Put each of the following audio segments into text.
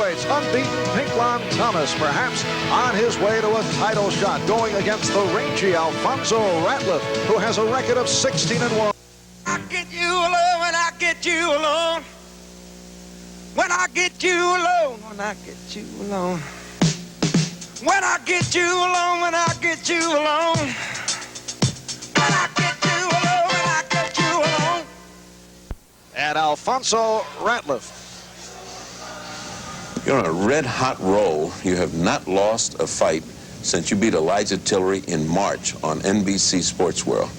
heavyweights, unbeaten Pinklon Thomas, perhaps on his way to a title shot, going against the rangy Alfonzo Ratliff, who has a record of 16-1. I get you alone when I get you alone. When I get you alone, when I get you alone. When I get you alone, when I get you alone. When I get you alone, when I get you alone. And Alfonzo Ratliff. You're on a red-hot roll. You have not lost a fight since you beat Elijah Tillery in March on NBC Sports World.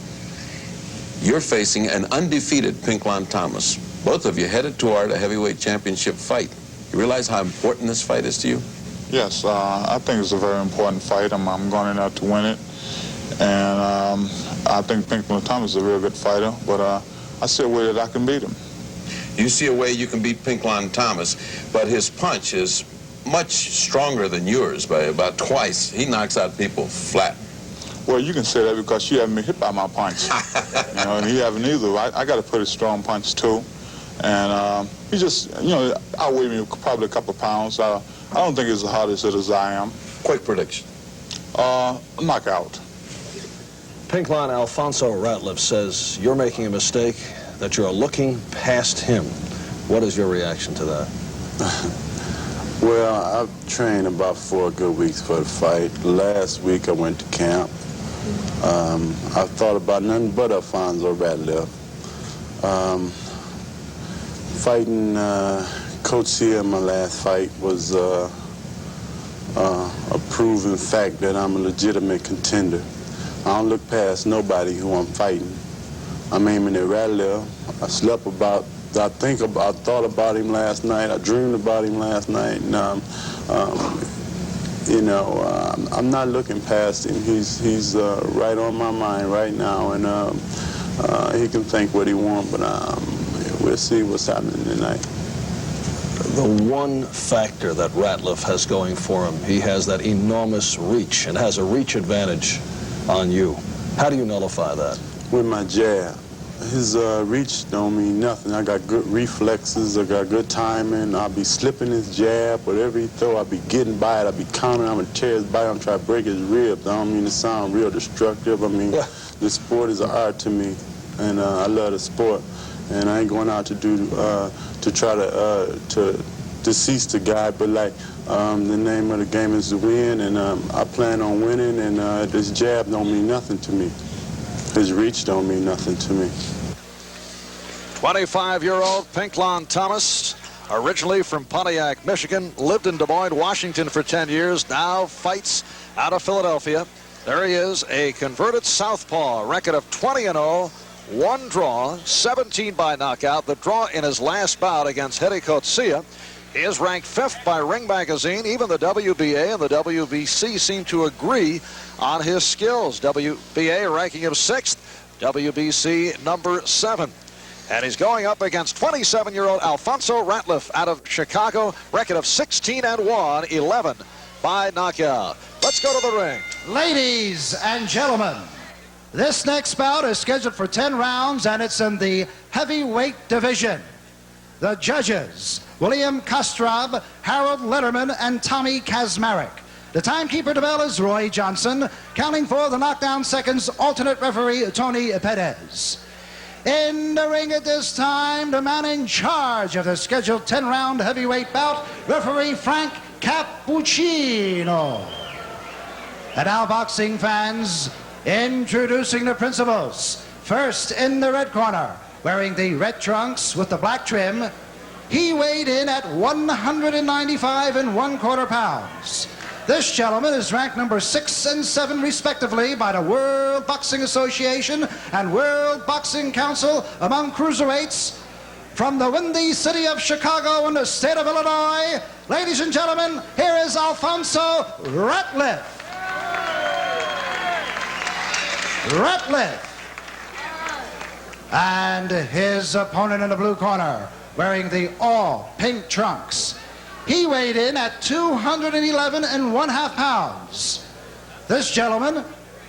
You're facing an undefeated Pinklon Thomas. Both of you headed toward a heavyweight championship fight. You realize how important this fight is to you? Yes, I think it's a very important fight. I'm going in there to win it. And I think Pinklon Thomas is a real good fighter, but I see a way that I can beat him. You see a way you can beat Pinklon Thomas, but his punch is much stronger than yours by about twice. He knocks out people flat. Well, you can say that because you haven't been hit by my punch. You know, and he haven't either. I got a pretty strong punch, too. And he just, you know, outweighed me probably a couple pounds. I don't think he's as hard as I am. Quick prediction. Knockout. Pinklon Alfonzo Ratliff says you're making a mistake, that you're looking past him. What is your reaction to that? Well, I've trained about 4 good weeks for the fight. Last week I went to camp. I thought about nothing but Alfonzo Ratliff. Fighting Coach here in my last fight was a proven fact that I'm a legitimate contender. I don't look past nobody who I'm fighting. I'm aiming at Ratliff. I thought about him last night. I dreamed about him last night. And, you know, I'm not looking past him. He's right on my mind right now, and he can think what he wants, but we'll see what's happening tonight. The one factor that Ratliff has going for him, he has that enormous reach and has a reach advantage on you. How do you nullify that? With my jab. His reach don't mean nothing. I got good reflexes, I got good timing. I'll be slipping his jab, whatever he throw, I'll be getting by it, I'll be countering, I'm gonna tear his body, I'm trying to break his ribs. I don't mean to sound real destructive. I mean, the sport is an art to me, and I love the sport. And I ain't going out to try to decease the guy, but like the name of the game is to win, and I plan on winning, and this jab don't mean nothing to me. His reach don't mean nothing to me. 25-year-old Pinklon Thomas, originally from Pontiac, Michigan, lived in Des Moines, Washington for 10 years, now fights out of Philadelphia. There he is, a converted southpaw, a record of 20-0, 1 draw, 17 by knockout. The draw in his last bout against Hedi Kotsia. He is ranked 5th by Ring Magazine. Even the WBA and the WBC seem to agree on his skills. WBA ranking him 6th, WBC number 7. And he's going up against 27-year-old Alfonzo Ratliff out of Chicago, record of 16-1, 11 by knockout. Let's go to the ring. Ladies and gentlemen, this next bout is scheduled for 10 rounds, and it's in the heavyweight division. The judges, William Kostrov, Harold Letterman, and Tommy Kazmarek. The timekeeper to bell is Roy Johnson. Counting for the knockdown seconds, alternate referee Tony Perez. In the ring at this time, the man in charge of the scheduled 10-round heavyweight bout, referee Frank Cappuccino. And now, boxing fans, introducing the principals. First, in the red corner, wearing the red trunks with the black trim, he weighed in at 195 1/4 pounds. This gentleman is ranked number 6 and 7 respectively by the World Boxing Association and World Boxing Council among cruiserweights. From the windy city of Chicago in the state of Illinois, ladies and gentlemen, here is Alfonzo Ratliff. And his opponent in the blue corner, wearing the all-pink trunks. He weighed in at 211 1/2 pounds. This gentleman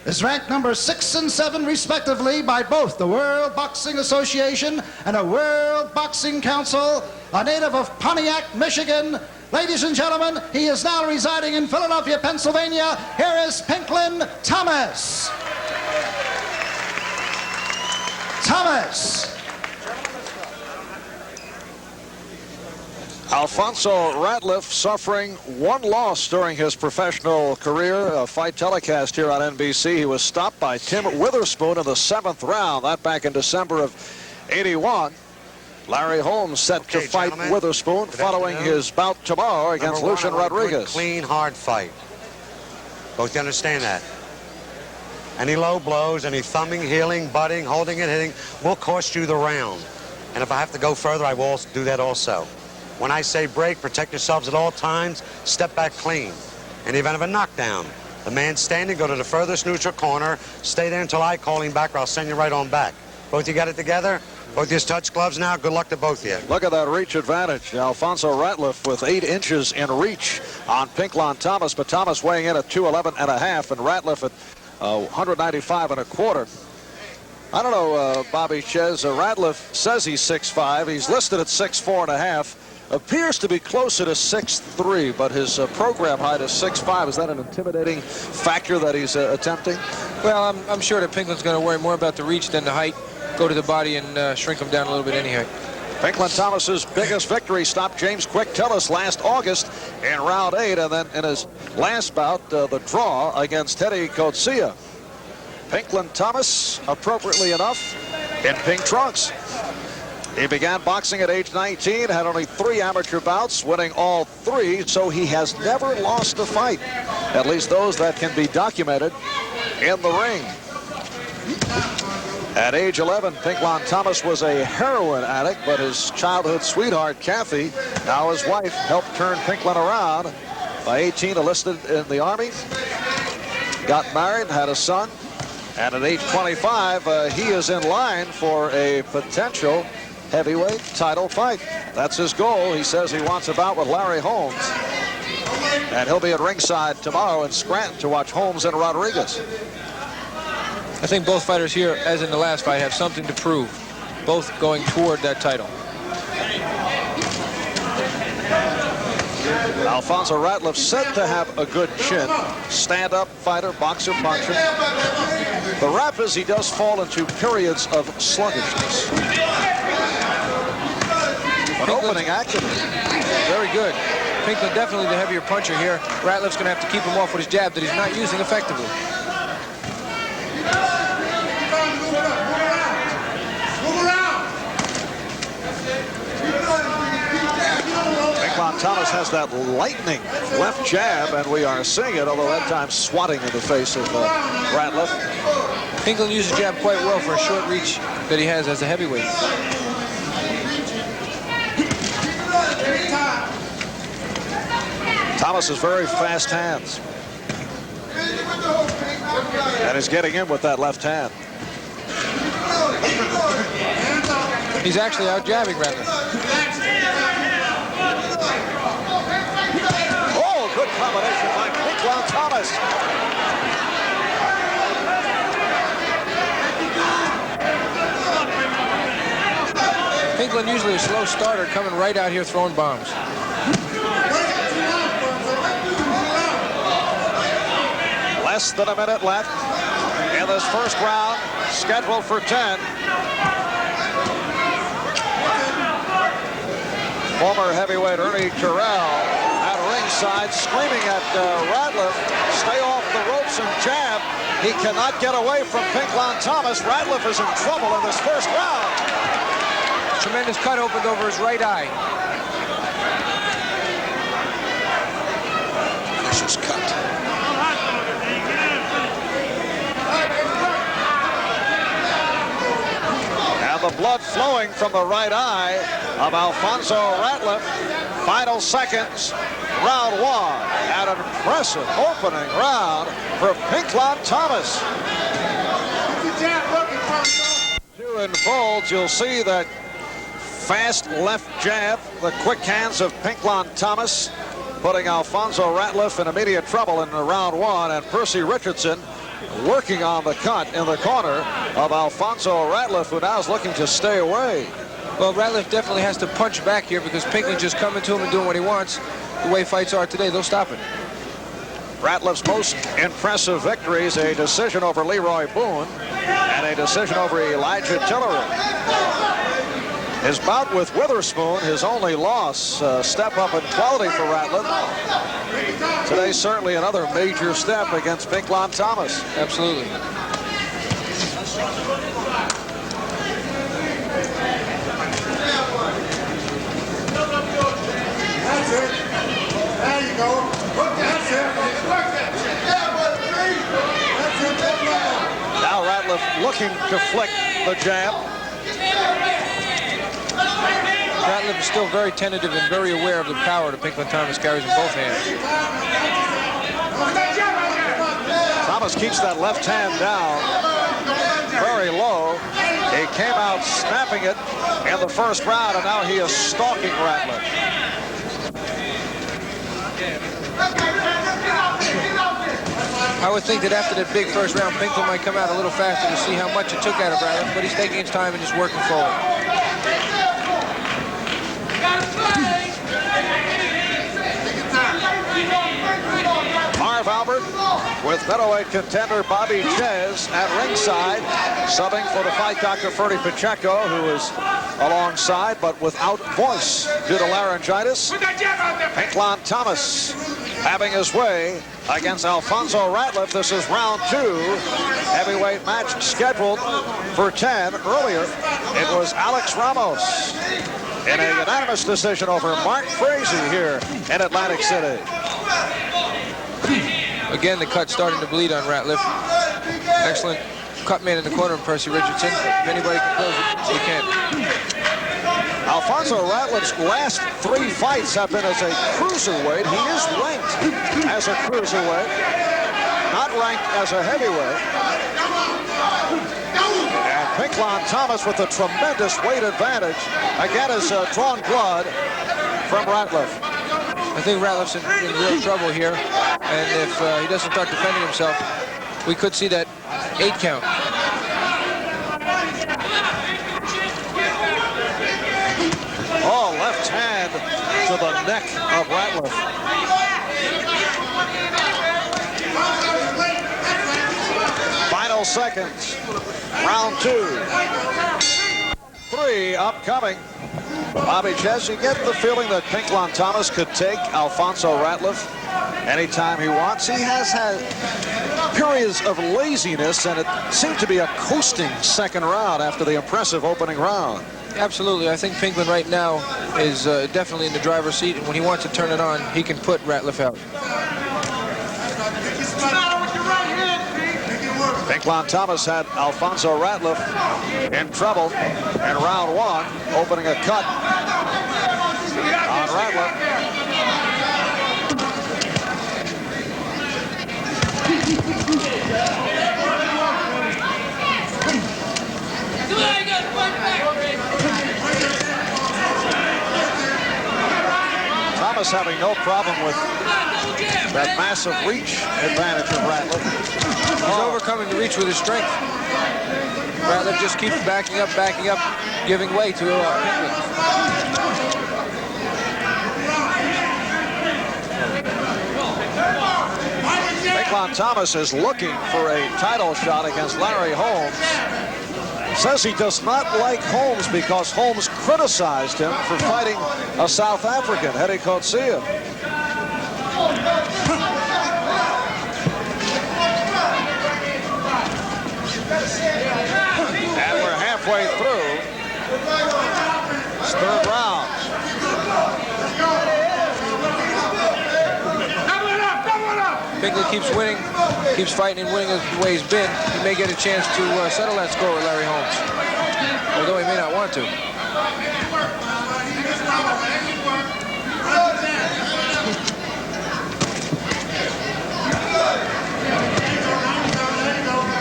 is ranked number 6 and 7 respectively by both the World Boxing Association and the World Boxing Council, a native of Pontiac, Michigan. Ladies and gentlemen, he is now residing in Philadelphia, Pennsylvania. Here is Pinklon Thomas. Alfonzo Ratliff suffering one loss during his professional career. A fight telecast here on NBC. He was stopped by Tim Witherspoon in the 7th round. That back in December of '81. Larry Holmes set to fight Witherspoon following his bout tomorrow against Lucian Rodriguez. Clean, hard fight. Both you understand that. Any low blows, any thumbing, heeling, butting, holding it, hitting will cost you the round. And if I have to go further, I will do that also. When I say break, protect yourselves at all times, step back clean. In the event of a knockdown, the man standing, go to the furthest neutral corner, stay there until I call him back or I'll send you right on back. Both you got it together? Both you touch gloves now. Good luck to both of you. Look at that reach advantage. Alfonzo Ratliff with 8 inches in reach on Pinklon Thomas, but Thomas weighing in at 211.5 and Ratliff at 195.25. I don't know, Bobby Chez. Ratliff says he's 6'5". He's listed at 6'4.5". Appears to be closer to 6'3", but his program height is 6'5". Is that an intimidating factor that he's attempting? Well, I'm sure that Pinklon's going to worry more about the reach than the height. Go to the body and shrink him down a little bit anyhow. Pinklon Thomas's biggest victory stopped James Quick Tillis last August in round 8, and then in his last bout, the draw against Teddy Coetzee. Pinklon Thomas, appropriately enough, in pink trunks. He began boxing at age 19, had only 3 amateur bouts, winning all 3, so he has never lost a fight, at least those that can be documented in the ring. At age 11, Pinklon Thomas was a heroin addict, but his childhood sweetheart, Kathy, now his wife, helped turn Pinklon around. By 18, enlisted in the Army, got married, had a son, and at age 25, he is in line for a potential heavyweight title fight. That's his goal. He says he wants a bout with Larry Holmes. And he'll be at ringside tomorrow in Scranton to watch Holmes and Rodriguez. I think both fighters here, as in the last fight, have something to prove. Both going toward that title. Alfonzo Ratliff said to have a good chin. Stand-up fighter, boxer, puncher. The rap is he does fall into periods of sluggishness. But opening action. Very good. Pinklon definitely the heavier puncher here. Ratliff's going to have to keep him off with his jab that he's not using effectively. Pinklon Thomas has that lightning left jab, and we are seeing it, although that time swatting in the face of Ratliff. Pinklon uses jab quite well for a short reach that he has as a heavyweight. Thomas has very fast hands. And is getting in with that left hand. He's actually out jabbing Ratliff. Oh, good combination by Pinklon Thomas. Pinklon usually a slow starter, coming right out here throwing bombs. Less than a minute left in this first round, scheduled for 10. Former heavyweight Ernie Terrell at ringside screaming at Ratliff, stay off the ropes and jab. He cannot get away from Pinklon Thomas. Ratliff is in trouble in this first round. Tremendous cut opened over his right eye. Vicious cut. And the blood flowing from the right eye of Alfonzo Ratliff. Final seconds, round 1. And an impressive opening round for Pinklon Thomas. Two unfolds, you'll see that fast left jab, the quick hands of Pinklon Thomas, putting Alfonzo Ratliff in immediate trouble in round 1, and Percy Richardson working on the cut in the corner of Alfonzo Ratliff, who now is looking to stay away. Well, Ratliff definitely has to punch back here because Pinklon just coming to him and doing what he wants. The way fights are today, they'll stop it. Ratliff's most impressive victories, a decision over Leroy Boone and a decision over Elijah Tillery. His bout with Witherspoon, his only loss, step up in quality for Ratliff. Today, certainly another major step against Pinklon Thomas. Absolutely. That's it. There you go. That's it. Now Ratliff looking to flick the jab. Ratliff is still very tentative and very aware of the power that Pinklon Thomas carries in both hands. Thomas keeps that left hand down very low. He came out snapping it in the first round, and now he is stalking Ratliff. I would think that after that big first round, Pinklon might come out a little faster to see how much it took out of Ratliff, but he's taking his time and just working forward. Marv Albert with middleweight contender Bobby Ches at ringside, subbing for the fight Dr. Ferdy Pacheco, who is alongside but without voice due to laryngitis. Pinklon Thomas having his way against Alfonzo Ratliff. This is round 2. Heavyweight match scheduled for 10. Earlier, it was Alex Ramos in a unanimous decision over Mark Frazee here in Atlantic City. Again, the cut starting to bleed on Ratliff. Excellent cut man in the corner of Percy Richardson. If anybody can close it, he can. Alfonzo Ratliff's last 3 fights have been as a cruiserweight. He is ranked as a cruiserweight, not ranked as a heavyweight. And Pinklon Thomas with a tremendous weight advantage, again, has drawn blood from Ratliff. I think Ratliff's in real trouble here, and if he doesn't start defending himself, we could see that 8 count. Oh, left hand to the neck of Ratliff. Final seconds, round 2. 3 upcoming. Bobby Ches, you get the feeling that Pinklon Thomas could take Alfonzo Ratliff anytime he wants. He has had periods of laziness, and it seemed to be a coasting second round after the impressive opening round. Absolutely. I think Pinklon right now is definitely in the driver's seat, and when he wants to turn it on, he can put Ratliff out. Pinklon Thomas had Alfonzo Ratliff in trouble in round 1, opening a cut on Ratliff. Thomas having no problem with that massive reach advantage of Ratliff. He's overcoming the reach with his strength. Ratliff just keeps backing up, giving way to Pinklon. Pinklon Thomas is looking for a title shot against Larry Holmes. Says he does not like Holmes because Holmes criticized him for fighting a South African, Hedi Coetzee. And we're halfway through this 3rd round. Pinklon keeps winning, keeps fighting and winning the way he's been. He may get a chance to settle that score with Larry Holmes, although he may not want to.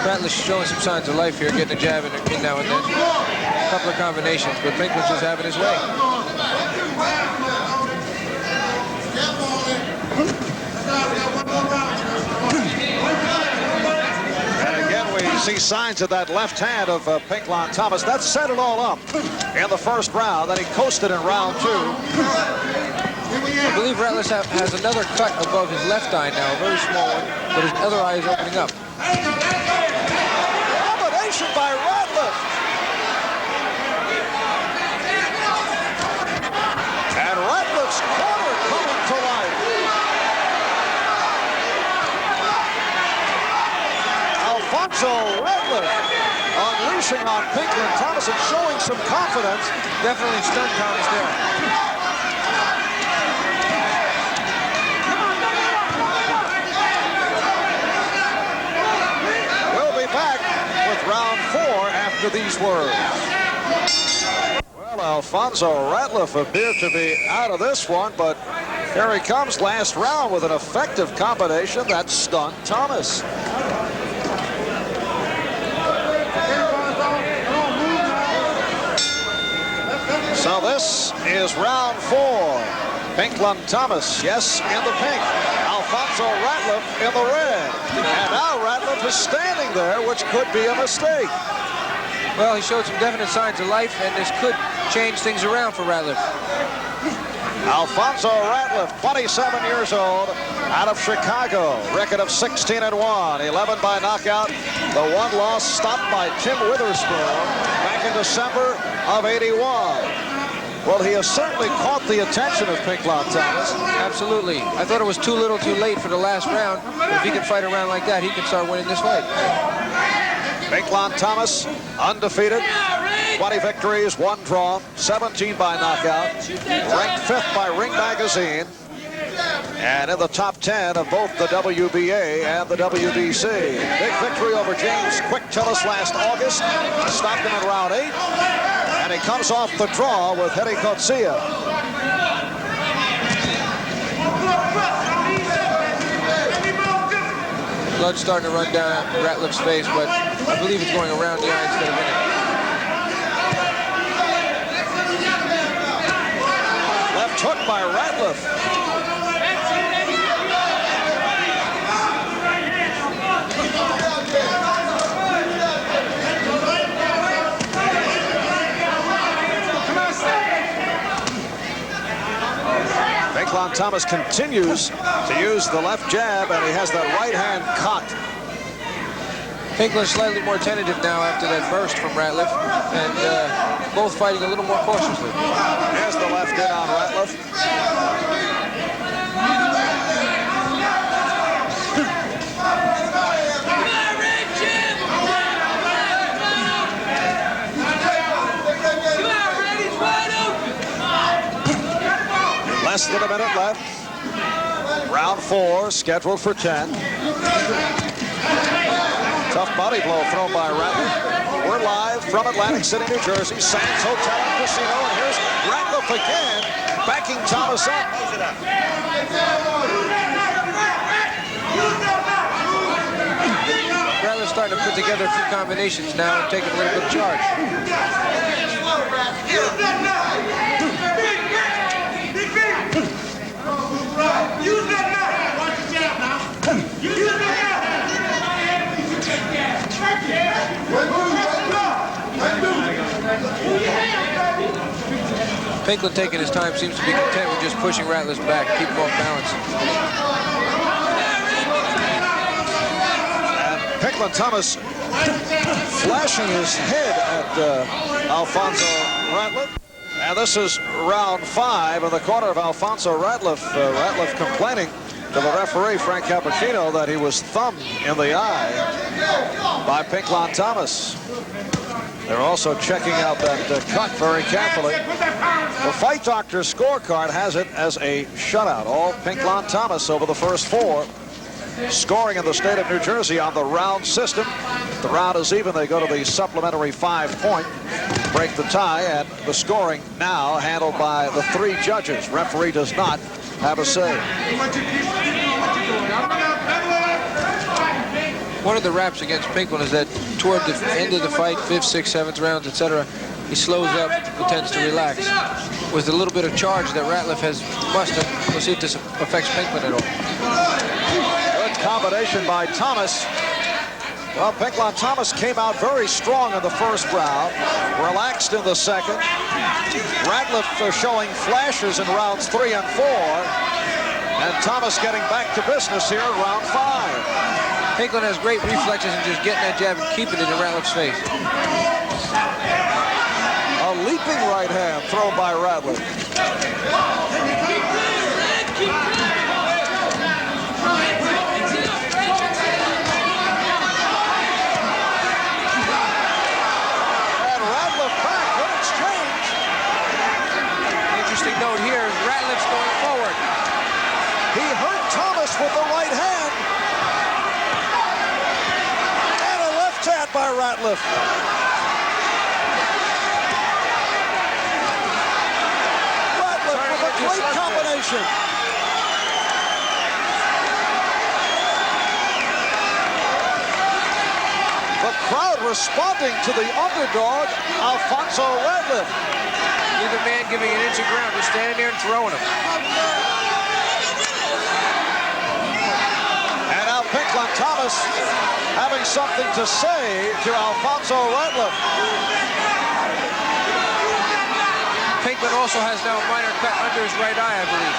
Ratliff showing some signs of life here, getting a jab in now and then. A couple of combinations, but Pinklon's just having his way. see signs of that left hand of Pinklon Thomas. That set it all up in the first round. Then he coasted in round 2. I believe Ratliff has another cut above his left eye now, a very small one, but his other eye is opening up. Combination by Ratliff. And Ratliff's corner coming to life. Alfonzo Ratliff unleashing on Pinklon Thomas and showing some confidence. Definitely stunned Thomas there. Back with round 4 after these words. Well, Alfonzo Ratliff appeared to be out of this one, but here he comes last round with an effective combination that stunned Thomas. So this is round 4. Pinklon Thomas, yes, in the pink. Alfonzo Ratliff in the red. And now Ratliff is standing there, which could be a mistake. Well, he showed some definite signs of life, and this could change things around for Ratliff. Alfonzo Ratliff, 27 years old, out of Chicago. Record of 16-1, 11 by knockout. The one loss stopped by Tim Witherspoon back in December of '81. Well, he has certainly caught the attention of Pinklon Thomas. Absolutely. I thought it was too little too late for the last round. But if he can fight around like that, he can start winning this fight. Pinklon Thomas, undefeated. 20 victories, 1 draw, 17 by knockout. Ranked 5th by Ring Magazine. And in the top 10 of both the WBA and the WBC. Big victory over James Quick-Tillis last August. Stopped him in round 8. And he comes off the draw with Hedy Coetzee. Blood's starting to run down Ratliff's face, but I believe it's going around the eye instead of in it. Left hook by Ratliff. Pinklon Thomas continues to use the left jab, and he has that right hand cocked. Pinklon's slightly more tentative now after that burst from Ratliff, and both fighting a little more cautiously. There's the left in on Ratliff. Less than a minute left. Round 4 scheduled for 10. Tough body blow thrown by Ratliff. We're live from Atlantic City, New Jersey, Sands Hotel and Casino, and here's Ratliff again, backing Thomas up. Ratliff's starting to put together a few combinations now and taking a little bit of charge. Use that knife. Watch your jab now. Use that knife. Pinklon taking his time, seems to be content with just pushing Ratliff back, keep him off balance. And Pinklon Thomas flashing his head at Alfonzo Ratliff. And this is round 5 in the corner of Alfonzo Ratliff. Ratliff complaining to the referee, Frank Cappuccino, that he was thumbed in the eye by Pinklon Thomas. They're also checking out that cut very carefully. The Fight Doctor scorecard has it as a shutout. All Pinklon Thomas over the first 4. Scoring in the state of New Jersey on the round system. The round is even. They go to the supplementary 5-point. Break the tie, and the scoring now handled by the 3 judges. Referee does not have a say. One of the raps against Pinklon is that toward the end of the fight, 5th, 6th, 7th rounds, etc., he slows up and tends to relax. With a little bit of charge that Ratliff has mustered, we'll see if this affects Pinklon at all. Good combination by Thomas. Well, Pinklon Thomas came out very strong in the first round, relaxed in the second. Ratliff showing flashes in rounds 3 and 4, and Thomas getting back to business here in round 5. Pinklon has great reflexes and just getting that jab and keeping it in Ratliff's face. A leaping right hand thrown by Ratliff. Note here, Ratliff's going forward. He hurt Thomas with the right hand. And a left hand by Ratliff. Ratliff with a great combination. The crowd responding to the underdog, Alfonzo Ratliff. Neither man giving an inch of ground, just standing there and throwing him. And now Pinklon Thomas having something to say to Alfonzo Ratliff. Pinklon also has now a minor cut under his right eye, I believe.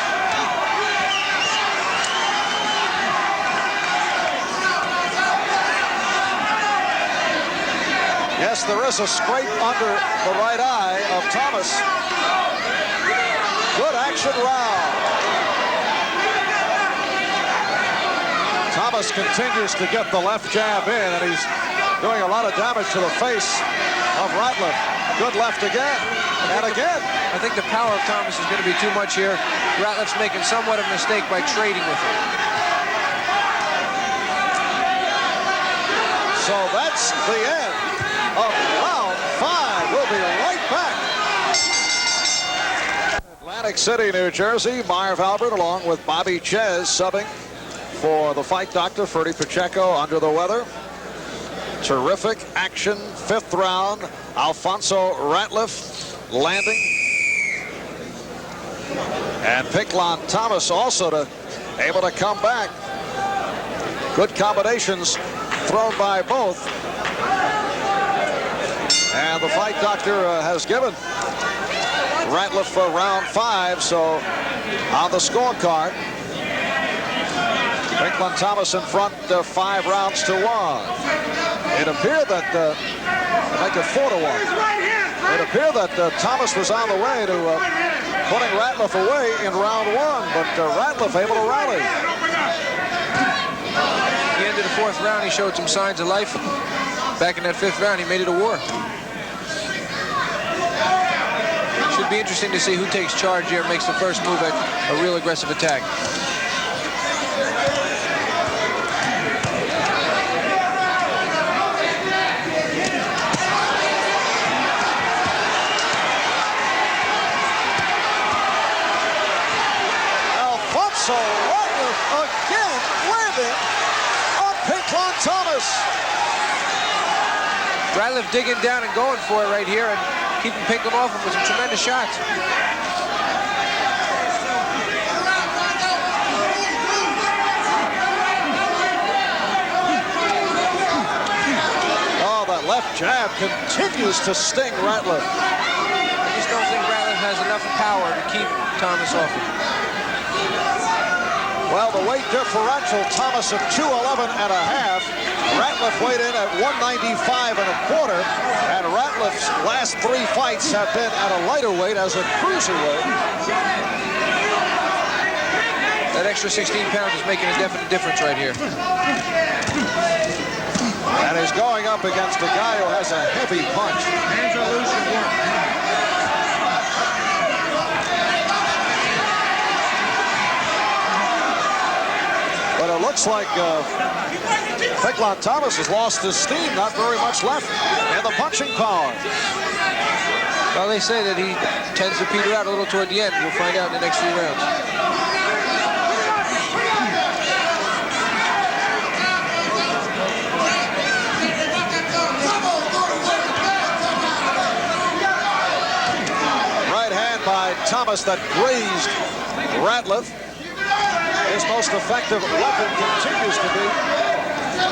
Yes, there is a scrape under the right eye of Thomas. Good action round. Thomas continues to get the left jab in, and he's doing a lot of damage to the face of Ratliff. Good left again, and again. I think the power of Thomas is going to be too much here. Ratliff's making somewhat of a mistake by trading with him. So that's the end of round 5. We'll be right back. Atlantic City, New Jersey. Marv Albert along with Bobby Ches subbing for the fight doctor, Ferdy Pacheco, under the weather. Terrific action, 5th round. Alfonzo Ratliff landing. And Pinklon Thomas also able to come back. Good combinations thrown by both. And the fight doctor has given Ratliff for round 5. So on the scorecard, Pinklon Thomas in front 5 rounds to 1. It appeared that make it 4-1. It appeared that Thomas was on the way to putting Ratliff away in round 1, but Ratliff able to rally. At the end of the 4th round, he showed some signs of life. Back in that 5th round, he made it a war. Should be interesting to see who takes charge here and makes the first move at a real aggressive attack. Alfonso Ratliff again landing on Pinklon Thomas. Ratliff digging down and going for it right here and keeping Pinklon off him with some tremendous shots. Oh, that left jab continues to sting Ratliff. I just don't think Ratliff has enough power to keep Thomas off him. Well, the weight differential, Thomas at 211.5. Ratliff weighed in at 195.25, and Ratliff's last 3 fights have been at a lighter weight as a cruiserweight. That extra 16 pounds is making a definite difference right here. And he's going up against a guy who has a heavy punch. But it looks like Pinklon Thomas has lost his steam. Not very much left in the punching power. Well, they say that he tends to peter out a little toward the end. We'll find out in the next few rounds. Right hand by Thomas that grazed Ratliff. His most effective weapon continues to be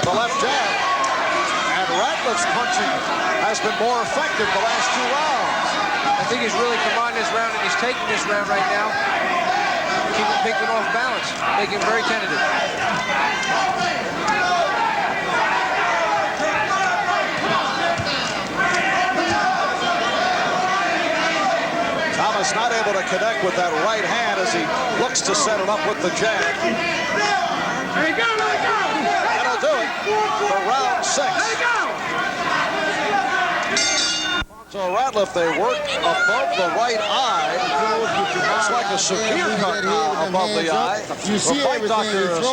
the left jab. Ratliff's punching has been more effective the last 2 rounds. I think he's really come on this round, and he's taking this round right now, keeping Pinklon off balance, making him very tentative. Thomas not able to connect with that right hand as he looks to set it up with the jab. That'll do it for round 6. So Ratliff, they work above the right eye. Looks like a severe cut above the eye. The Fight Doctor's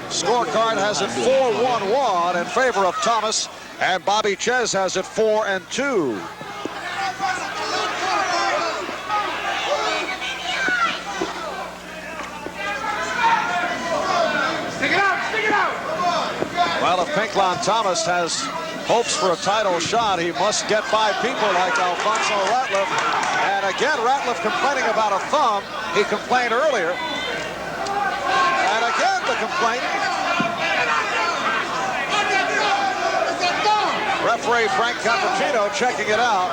scorecard has it 4-1-1 in favor of Thomas, and Bobby Ches has it 4-2. Well, if Pinklon Thomas has hopes for a title shot, he must get by people like Alfonzo Ratliff. And again, Ratliff complaining about a thumb. He complained earlier. And again, the complaint. Referee Frank Cappuccino checking it out.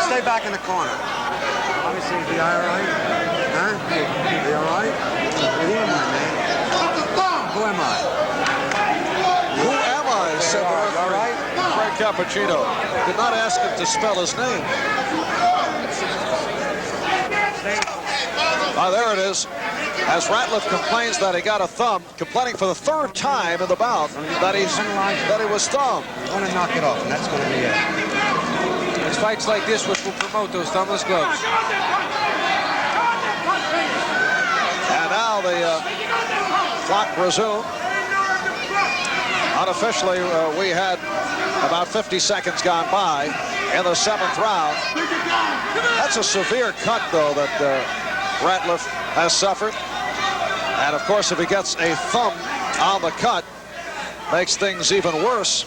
Stay back in the corner. Let me see, be all right? Huh? Be all right? Who am I, man? Who am I? Who am I, said the referee. Frank Cappuccino did not ask him to spell his name. There it is. As Ratliff complains that he got a thumb, complaining for the 3rd time in the bout that he was thumbed. I'm going to knock it off, and that's going to be it. It's fights like this which will promote those thumbless gloves. And now the clock resumed. Unofficially, we had about 50 seconds gone by in the 7th round. That's a severe cut, though, that Ratliff has suffered. And, of course, if he gets a thumb on the cut, makes things even worse.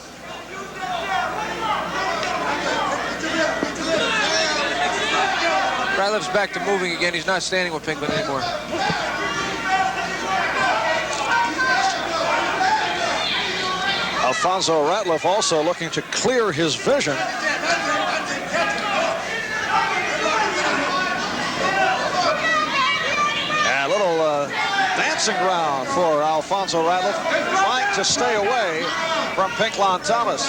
Ratliff's back to moving again. He's not standing with Pinklon anymore. Alfonzo Ratliff also looking to clear his vision. And a little dancing round for Alfonzo Ratliff, trying to stay away from Pinklon Thomas.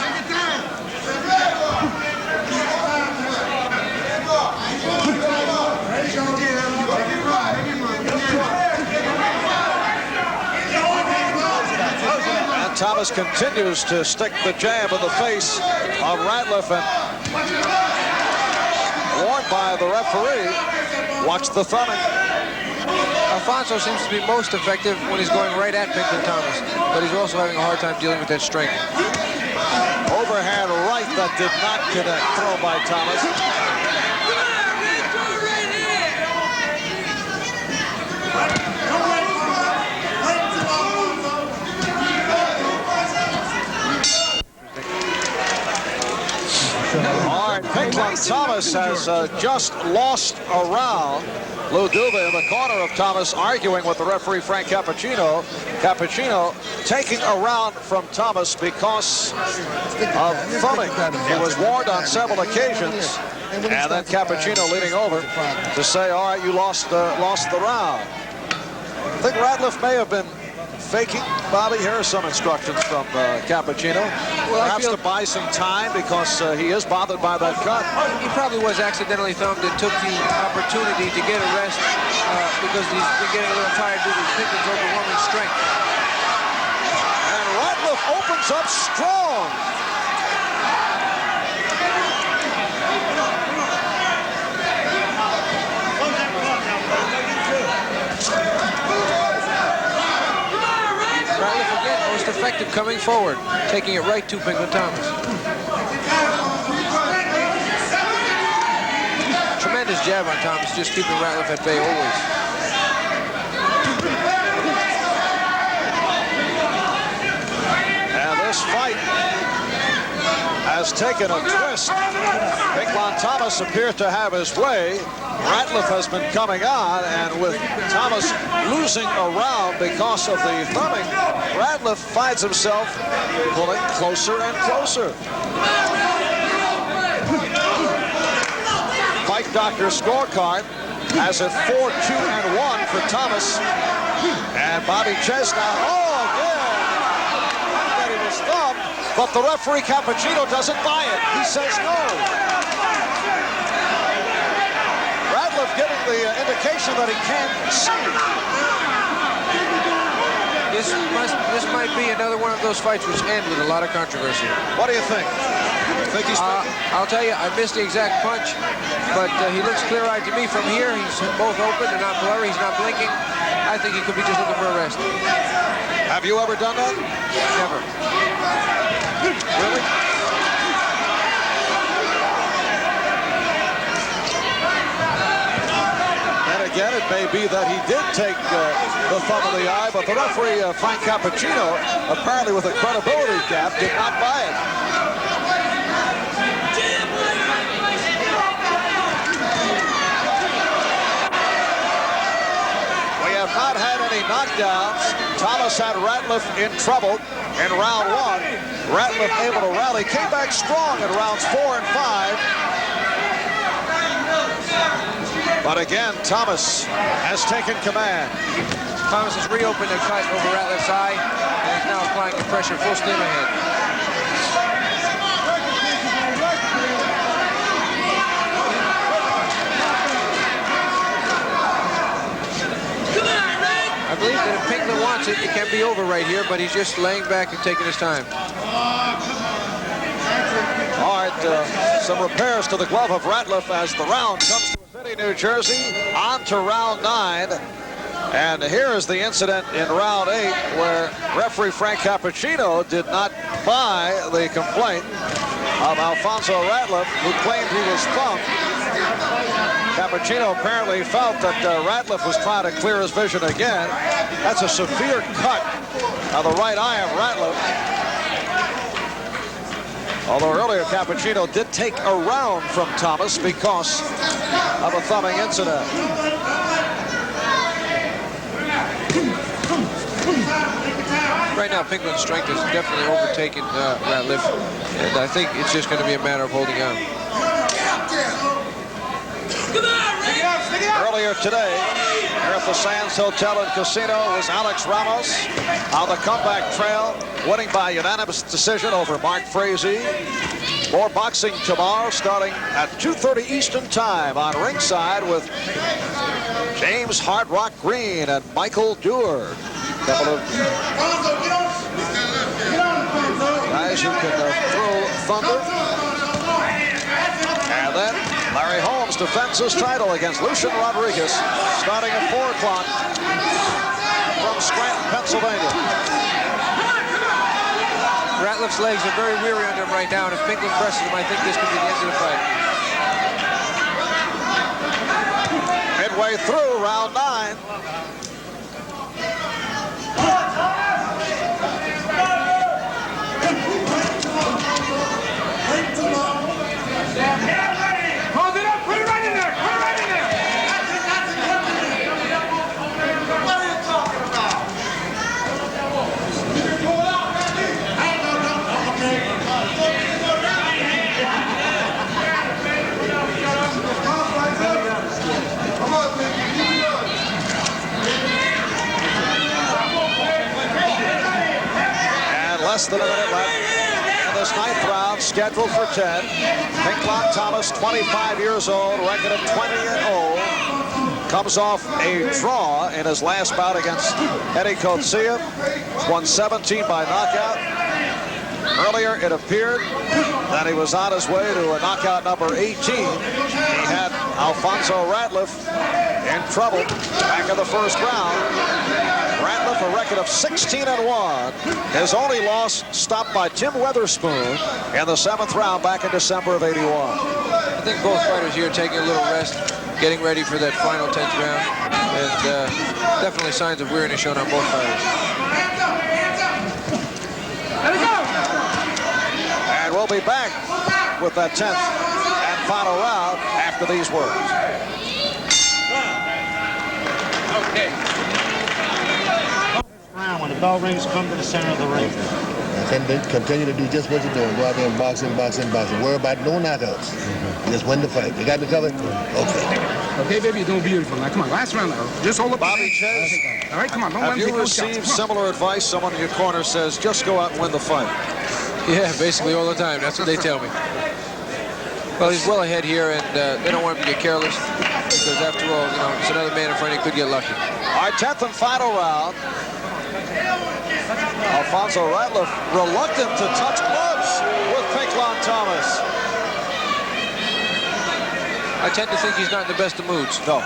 Thomas continues to stick the jab in the face of Ratliff, and warned by the referee, watch the thumbing. Alfonso seems to be most effective when he's going right at Pinklon Thomas, but he's also having a hard time dealing with that strength. Overhand right that did not connect, throw by Thomas. All right, Pinklon Thomas has just lost a round. Lou Duva in the corner of Thomas arguing with the referee Frank Cappuccino. Cappuccino taking a round from Thomas because of thumbing. He was warned on several occasions, and then Cappuccino leaning over to say, all right, you lost the round. I think Ratliff may have been faking. Bobby, here are some instructions from Cappuccino. Well, perhaps to buy some time because he is bothered by that cut. He probably was accidentally thumbed and took the opportunity to get a rest because he's been getting a little tired due to Pinklon's overwhelming strength. And Ratliff opens up strong. Effective coming forward, taking it right to Pinklon Thomas. Tremendous jab on Thomas, just keeping Ratliff at bay always. And this fight has has taken a twist. Pinklon Thomas appears to have his way. Ratliff has been coming on, and with Thomas losing a round because of the thumbing, Ratliff finds himself pulling closer and closer. Fight Doctor scorecard has it 4-2-1 for Thomas. And Bobby Chestnut, that he was thumbed, but the referee Cappuccino doesn't buy it. He says no. Ratliff giving the indication that he can't see. This might be another one of those fights which end with a lot of controversy. What do you think? Think he's I'll tell you, I missed the exact punch, but he looks clear-eyed to me from here. He's both open and not blurry. He's not blinking. I think he could be just looking for a rest. Have you ever done that? Never. Really? And again, it may be that he did take the thumb of the eye, but the referee, Frank Cappuccino, apparently with a credibility gap, did not buy it. Not had any knockdowns. Thomas had Ratliff in trouble in round 1. Ratliff able to rally, came back strong in rounds 4 and 5. But again, Thomas has taken command. Thomas has reopened the cut over Ratliff's eye, and he's now applying the pressure full steam ahead. I believe that if Pinklon wants it, it can be over right here, but he's just laying back and taking his time. All right, some repairs to the glove of Ratliff as the round comes to a city, New Jersey, on to round 9. And here is the incident in round 8 where referee Frank Cappuccino did not buy the complaint of Alfonzo Ratliff, who claimed he was thumped. Cappuccino apparently felt that Ratliff was trying to clear his vision again. That's a severe cut of the right eye of Ratliff. Although earlier Cappuccino did take a round from Thomas because of a thumbing incident. Right now, Pinklon's strength has definitely overtaken Ratliff, and I think it's just going to be a matter of holding on. Earlier today, here at the Sands Hotel and Casino, was Alex Ramos on the comeback trail, winning by unanimous decision over Mark Frazee. More boxing tomorrow, starting at 2:30 Eastern Time on ringside with James Hard Rock Green and Michael Dewar. Couple of guys who can throw thunder. And then Larry Holmes defends his title against Lucian Rodriguez, starting at 4 o'clock from Scranton, Pennsylvania. Ratliff's legs are very weary under him right now, and if Pinklon presses him, I think this could be the end of the fight. Midway through round 9. Less than a minute left in this 9th round, scheduled for 10. Pinklon Thomas, 25 years old, record of 20-0. Comes off a draw in his last bout against Eddie Coetzee. Won 17 by knockout. Earlier, it appeared that he was on his way to a knockout number 18. He had Alfonzo Ratliff in trouble back in the first round. Ratliff, a record of 16-1. His only loss stopped by Tim Weatherspoon in the 7th round back in December of '81. I think both fighters here are taking a little rest, getting ready for that final 10th round, and definitely signs of weariness shown on both fighters. And we'll be back with that 10th and final round after these words. Okay. Round, when the bell rings, come to the center of the ring. Continue to do just what you're doing. Go out there and boxing. Worry about no knockouts. Just win the fight. You got me covered? Okay. Okay, baby, you're doing beautiful. Now, come on, last round now. Just hold up. Bobby Chase, all right, come on. Don't have let him you take no shots. received similar advice? Someone in your corner says, just go out and win the fight. Yeah, basically all the time. That's what they tell me. Well, he's well ahead here, and they don't want him to get careless because, after all, you know, it's another man in front. He could get lucky. Our 10th and final round. Alfonzo Ratliff reluctant to touch gloves with Pinklon Thomas. I tend to think he's not in the best of moods. No.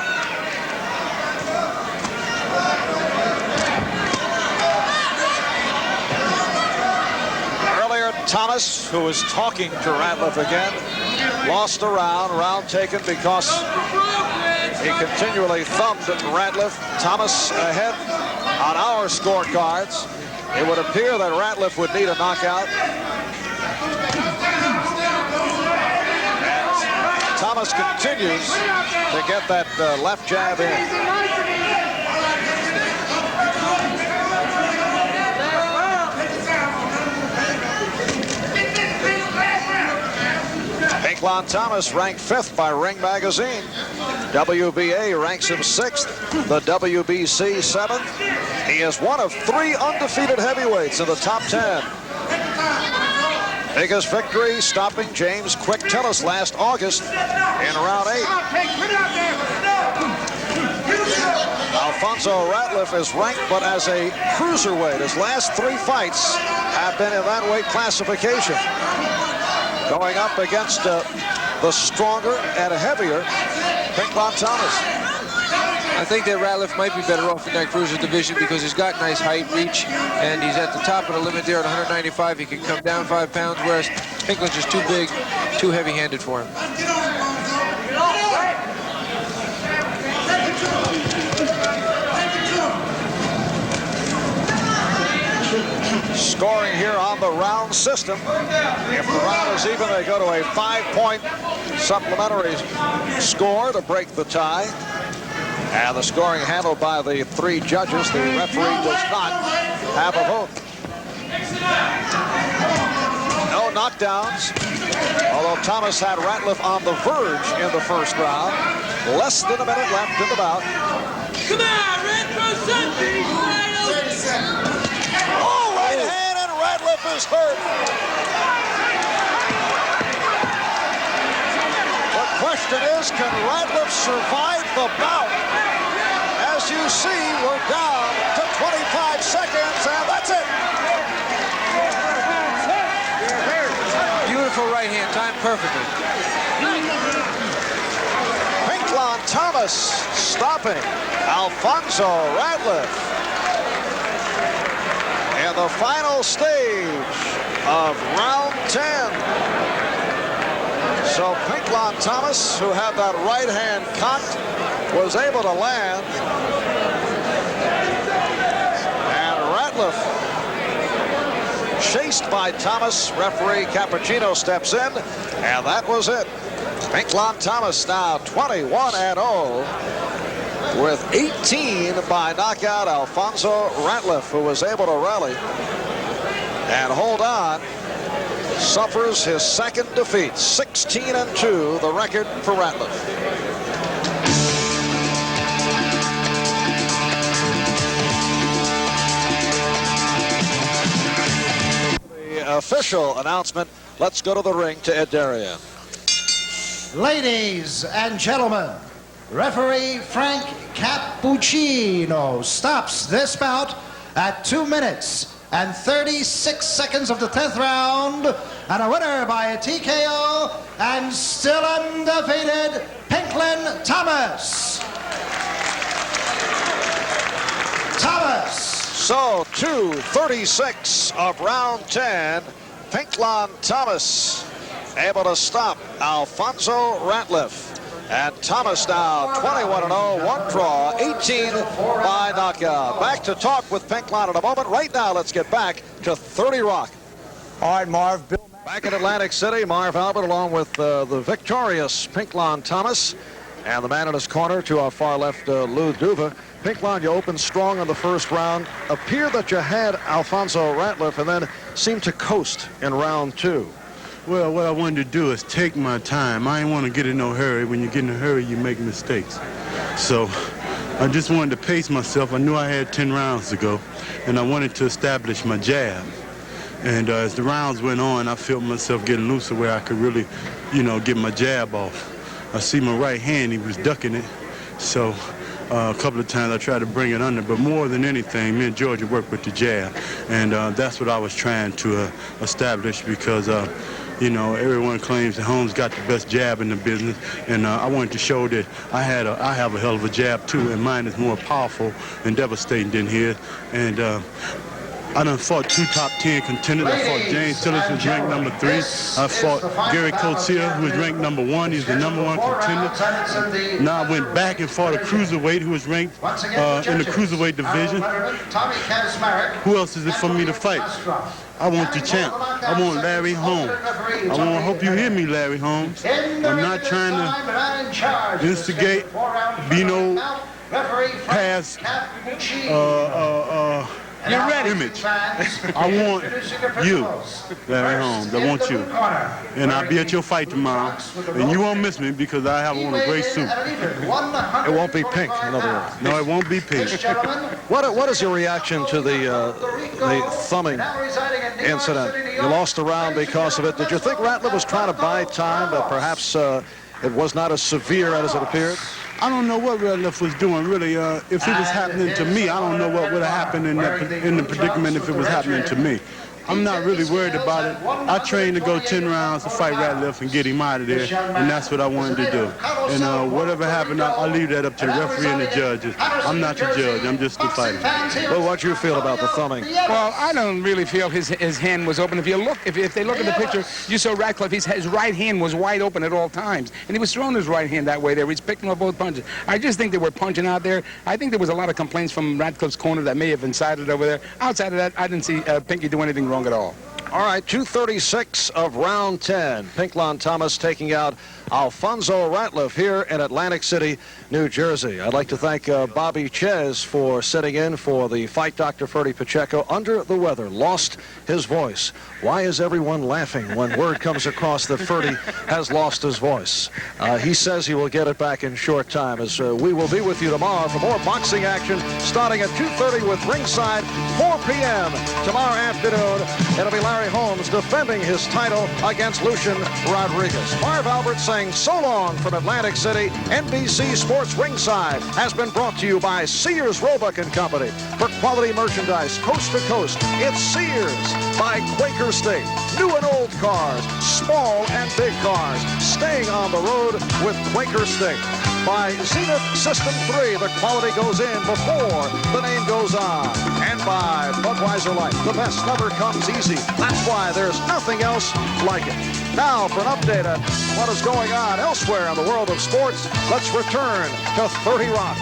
Earlier, Thomas, who was talking to Ratliff again, lost a round taken because he continually thumbed Ratliff. Thomas ahead on our scorecards. It would appear that Ratliff would need a knockout. And Thomas continues to get that left jab in. Pinklon Thomas ranked 5th by Ring Magazine. WBA ranks him 6th. The WBC 7th. He is one of 3 undefeated heavyweights in the top 10. Biggest victory stopping James Quick Tillis last August in round 8. Alfonzo Ratliff is ranked but as a cruiserweight. His last 3 fights have been in that weight classification. Going up against the stronger and heavier Pinklon Thomas. I think that Ratliff might be better off in that cruiser division because he's got nice height, reach, and he's at the top of the limit there at 195. He can come down 5 pounds, whereas Pinklon's just too big, too heavy-handed for him. Scoring here on the round system. If the round is even, they go to a 5-point supplementary score to break the tie. And the scoring handled by the 3 judges. The referee does not have a vote. No knockdowns, although Thomas had Ratliff on the verge in the first round. Less than a minute left in the bout. Come on, Red Oh, right hand, and Ratliff is hurt. The question is, can Ratliff survive the bout? As you see, we're down to 25 seconds, and that's it. Beautiful right hand, timed perfectly. Pinklon Thomas stopping Alfonzo Ratliff in the final stage of round 10. So Pinklon Thomas, who had that right hand cocked, was able to land. And Ratliff, chased by Thomas, referee Cappuccino steps in, and that was it. Pinklon Thomas now 21-0 with 18 by knockout. Alfonzo Ratliff, who was able to rally and hold on, suffers his 2nd defeat. 16-2, the record for Ratliff. The official announcement. Let's go to the ring to Ed Darien. Ladies and gentlemen, referee Frank Cappuccino stops this bout at 2 minutes and 36 seconds of the 10th round, and a winner by a TKO and still undefeated, Pinklon Thomas. So 2:36 of round 10, Pinklon Thomas able to stop Alfonzo Ratliff. And Thomas now 21-0, 1 draw, 18 by knockout. Back to talk with Pinklon in a moment. Right now, let's get back to 30 Rock. All right, Marv. Bill Back in Atlantic City, Marv Albert along with the victorious Pinklon Thomas. And the man in his corner to our far left, Lou Duva. Pinklon, you opened strong in the first round. Appeared that you had Alfonzo Ratliff and then seemed to coast in round 2. Well, what I wanted to do is take my time. I didn't want to get in no hurry. When you get in a hurry, you make mistakes. So I just wanted to pace myself. I knew I had 10 rounds to go, and I wanted to establish my jab. And as the rounds went on, I felt myself getting looser where I could really, get my jab off. I see my right hand, he was ducking it. So a couple of times I tried to bring it under, but more than anything, me and Georgia worked with the jab. And that's what I was trying to establish because, everyone claims that Holmes got the best jab in the business. And I wanted to show that I have a hell of a jab too, and mine is more powerful and devastating than his. And I done fought 2 top 10 contenders. I fought James Tillis, who's ranked number 3. I fought Gary Coates, who was ranked number 1. He's the number 1 contender. Now I went back and fought a cruiserweight who was ranked in the cruiserweight division. Who else is it for me to fight? I want the champ. I want Larry Holmes. I hope you hear me, Larry Holmes. I'm not trying to instigate, past you're ready. Image. I want you, Larry Holmes. I want you. And I'll be at your fight tomorrow. And you won't miss me because I have on a gray suit. It won't be pink, in other words. No, it won't be pink. What is your reaction to the thumbing incident? You lost the round because of it. Did you think Ratliff was trying to buy time, but perhaps it was not as severe as it appeared? I don't know what Ratliff was doing, really. If it was happening to me, I don't know what would have happened in the predicament if it was happening to me. I'm not really worried about it. I trained to go 10 rounds to fight Ratliff and get him out of there, and that's what I wanted to do. And whatever happened, I'll leave that up to the referee and the judges. I'm not the judge. I'm just the fighter. Well, what do you feel about the thumbing? Well, I don't really feel his hand was open. If they look at the picture, you saw Ratliff, his right hand was wide open at all times, and he was throwing his right hand that way there. He's picking up both punches. I just think they were punching out there. I think there was a lot of complaints from Ratliff's corner that may have incited over there. Outside of that, I didn't see Pinky do anything wrong at all. All right, 2:36 of round 10. Pinklon Thomas taking out Alfonzo Ratliff here in Atlantic City, New Jersey. I'd like to thank Bobby Ches for sitting in for the fight Dr. Ferdy Pacheco. Under the weather, lost his voice. Why is everyone laughing when word comes across that Ferdy has lost his voice? He says he will get it back in short time, as we will be with you tomorrow for more boxing action starting at 2:30 with ringside, 4 p.m. tomorrow afternoon. It'll be Larry Holmes defending his title against Lucian Rodriguez. Marv Albert saying so long from Atlantic City. NBC Sports Ringside has been brought to you by Sears Roebuck & Company. For quality merchandise coast to coast, it's Sears by Quaker State. New and old cars, small and big cars, staying on the road with Quaker State. By Zenith System 3, the quality goes in before the name goes on. And by Budweiser Light, the best never comes easy. That's why there's nothing else like it. Now, for an update on what is going on elsewhere in the world of sports, let's return to 30 Rock.